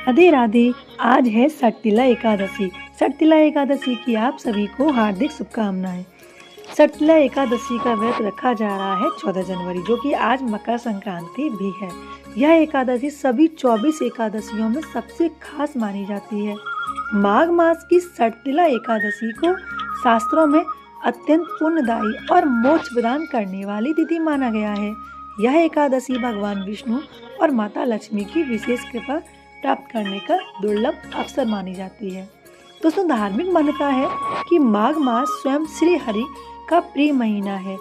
राधे राधे। आज है सटतिला एकादशी। सटतिला एकादशी की आप सभी को हार्दिक शुभकामनाएं। सटतिला एकादशी का व्रत रखा जा रहा है 14 जनवरी, जो कि आज मकर संक्रांति भी है। यह एकादशी सभी 24 एकादशियों में सबसे खास मानी जाती है। माघ मास की सटतिला एकादशी को शास्त्रों में अत्यंत पुण्यदायी और मोक्ष प्रदान करने वाली तिथि माना गया है। यह एकादशी भगवान विष्णु और माता लक्ष्मी की विशेष कृपा प्राप्त करने का दुर्लभ अवसर मानी जाती है। दोस्तों, धार्मिक मान्यता है कि माघ मास स्वयं श्री हरि का प्रिय महीना है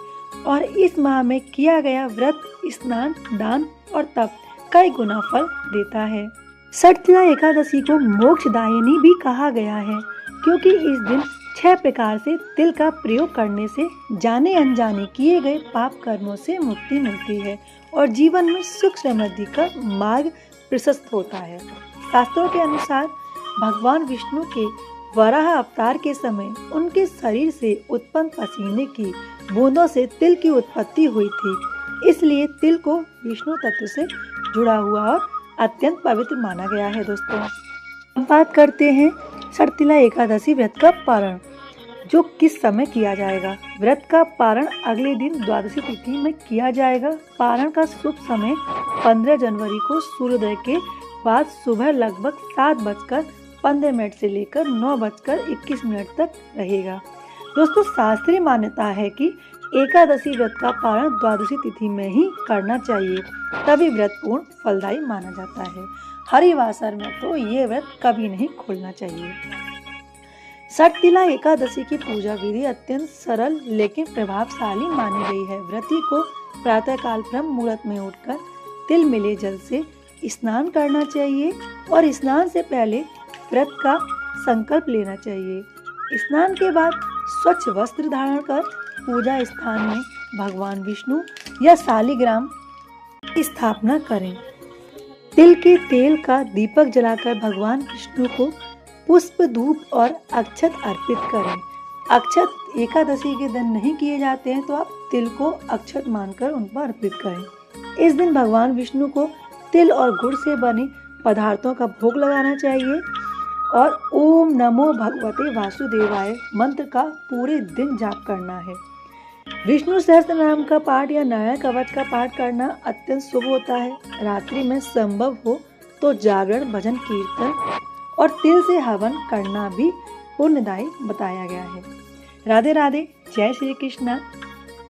और इस माह में किया गया व्रत, स्नान, दान और तप कई गुना फल देता है। सटतिला एकादशी को मोक्षदायिनी भी कहा गया है, क्योंकि इस दिन 6 प्रकार से तिल का प्रयोग करने से जाने अनजाने किए गए पाप कर्मों से मुक्ति मिलती है और जीवन में सुख समृद्धि का मार्ग प्रशस्त होता है। शास्त्रों के अनुसार भगवान विष्णु के वराह अवतार के समय उनके शरीर से उत्पन्न पसीने की बूंदों से तिल की उत्पत्ति हुई थी, इसलिए तिल को विष्णु तत्व से जुड़ा हुआ और अत्यंत पवित्र माना गया है। दोस्तों, अब बात करते हैं सटतिला एकादशी व्रत का पारण, जो किस समय किया जाएगा। व्रत का पारण अगले दिन द्वादशी तिथि में किया जाएगा। पारण का शुभ समय 15 जनवरी को सूर्योदय के बाद सुबह लगभग 7:15 से लेकर 9:21 तक रहेगा। दोस्तों, शास्त्रीय मान्यता है कि एकादशी व्रत का पारण द्वादशी तिथि में ही करना चाहिए, तभी व्रत पूर्ण फलदायी माना जाता है। हरिवासर में तो ये व्रत कभी नहीं खोलना चाहिए। सटतिला एकादशी की पूजा विधि अत्यंत सरल लेकिन प्रभावशाली मानी गई है। व्रती को प्रातःकाल ब्रह्म मुहूर्त में उठकर तिल मिले जल से स्नान करना चाहिए और स्नान से पहले व्रत का संकल्प लेना चाहिए। स्नान के बाद स्वच्छ वस्त्र धारण कर पूजा स्थान में भगवान विष्णु या शालिग्राम की स्थापना करें। तिल के तेल का दीपक जलाकर भगवान विष्णु को पुष्प, धूप और अक्षत अर्पित करें। अक्षत एकादशी के दिन नहीं किए जाते हैं, तो आप तिल को अक्षत मानकर उन पर अर्पित करें। इस दिन भगवान विष्णु को तिल और गुड़ से बने पदार्थों का भोग लगाना चाहिए और ओम नमो भगवते वासुदेवाय मंत्र का पूरे दिन जाप करना है। विष्णु सहस्त्र नाम का पाठ या नारायण कवच का पाठ करना अत्यंत शुभ होता है। रात्रि में संभव हो तो जागरण, भजन, कीर्तन और तिल से हवन करना भी पुण्यदायी बताया गया है। राधे राधे। जय श्री कृष्णा।